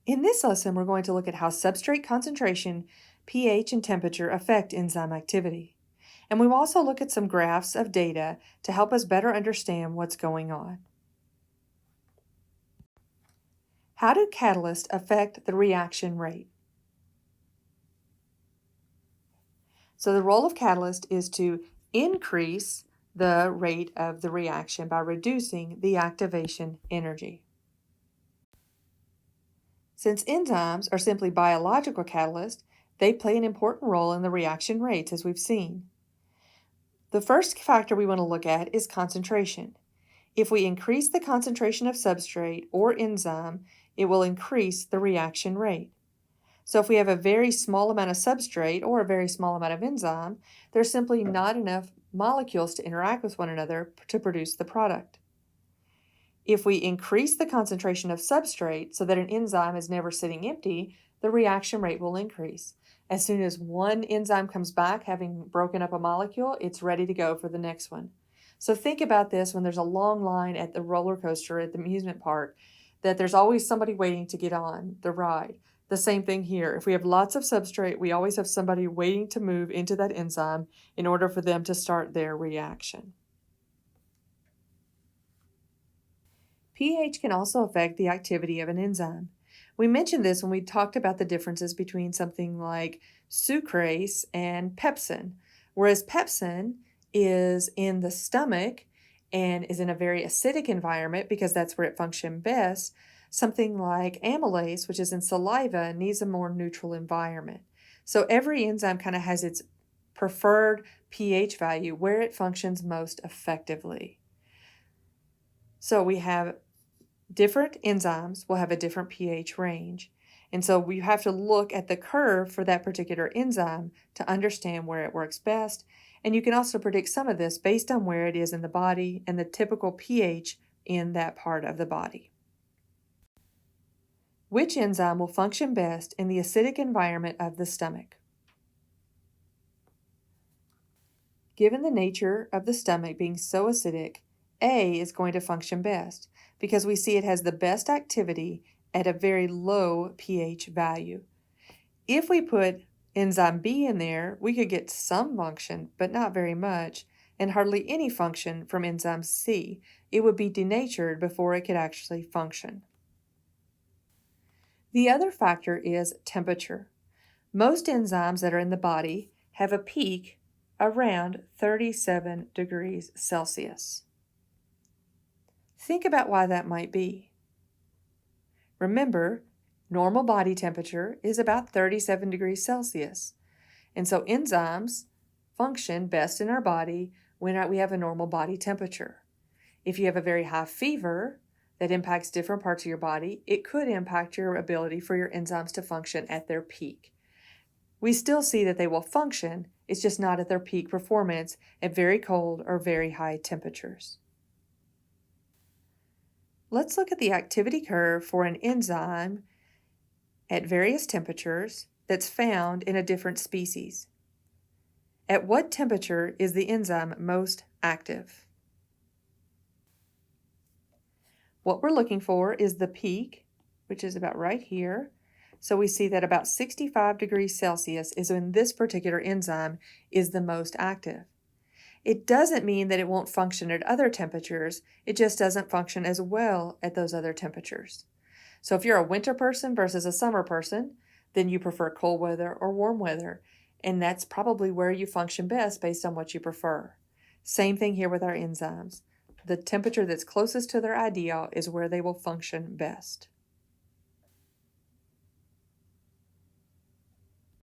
In this lesson, we're going to look at how substrate concentration, pH, and temperature affect enzyme activity. And we will also look at some graphs of data to help us better understand what's going on. How do catalysts affect the reaction rate? So the role of catalyst is to increase the rate of the reaction by reducing the activation energy. Since enzymes are simply biological catalysts, they play an important role in the reaction rates, as we've seen. The first factor we want to look at is concentration. If we increase the concentration of substrate or enzyme, it will increase the reaction rate. So if we have a very small amount of substrate or a very small amount of enzyme, there's simply not enough molecules to interact with one another to produce the product. If we increase the concentration of substrate so that an enzyme is never sitting empty, the reaction rate will increase. As soon as one enzyme comes back, having broken up a molecule, it's ready to go for the next one. So think about this when there's a long line at the roller coaster at the amusement park, that there's always somebody waiting to get on the ride. The same thing here. If we have lots of substrate, we always have somebody waiting to move into that enzyme in order for them to start their reaction. pH can also affect the activity of an enzyme. We mentioned this when we talked about the differences between something like sucrase and pepsin. Whereas pepsin is in the stomach and is in a very acidic environment because that's where it functions best, something like amylase, which is in saliva, needs a more neutral environment. So every enzyme kind of has its preferred pH value where it functions most effectively. So we have different enzymes will have a different pH range. And so we have to look at the curve for that particular enzyme to understand where it works best. And you can also predict some of this based on where it is in the body and the typical pH in that part of the body. Which enzyme will function best in the acidic environment of the stomach? Given the nature of the stomach being so acidic, A is going to function best because we see it has the best activity at a very low pH value. If we put enzyme B in there, we could get some function, but not very much, and hardly any function from enzyme C. It would be denatured before it could actually function. The other factor is temperature. Most enzymes that are in the body have a peak around 37 degrees Celsius. Think about why that might be. Remember, normal body temperature is about 37 degrees Celsius. And so enzymes function best in our body when we have a normal body temperature. If you have a very high fever that impacts different parts of your body, it could impact your ability for your enzymes to function at their peak. We still see that they will function, it's just not at their peak performance at very cold or very high temperatures. Let's look at the activity curve for an enzyme at various temperatures that's found in a different species. At what temperature is the enzyme most active? What we're looking for is the peak, which is about right here. So we see that about 65 degrees Celsius is when this particular enzyme is the most active. It doesn't mean that it won't function at other temperatures, it just doesn't function as well at those other temperatures. So if you're a winter person versus a summer person, then you prefer cold weather or warm weather, and that's probably where you function best based on what you prefer. Same thing here with our enzymes. The temperature that's closest to their ideal is where they will function best.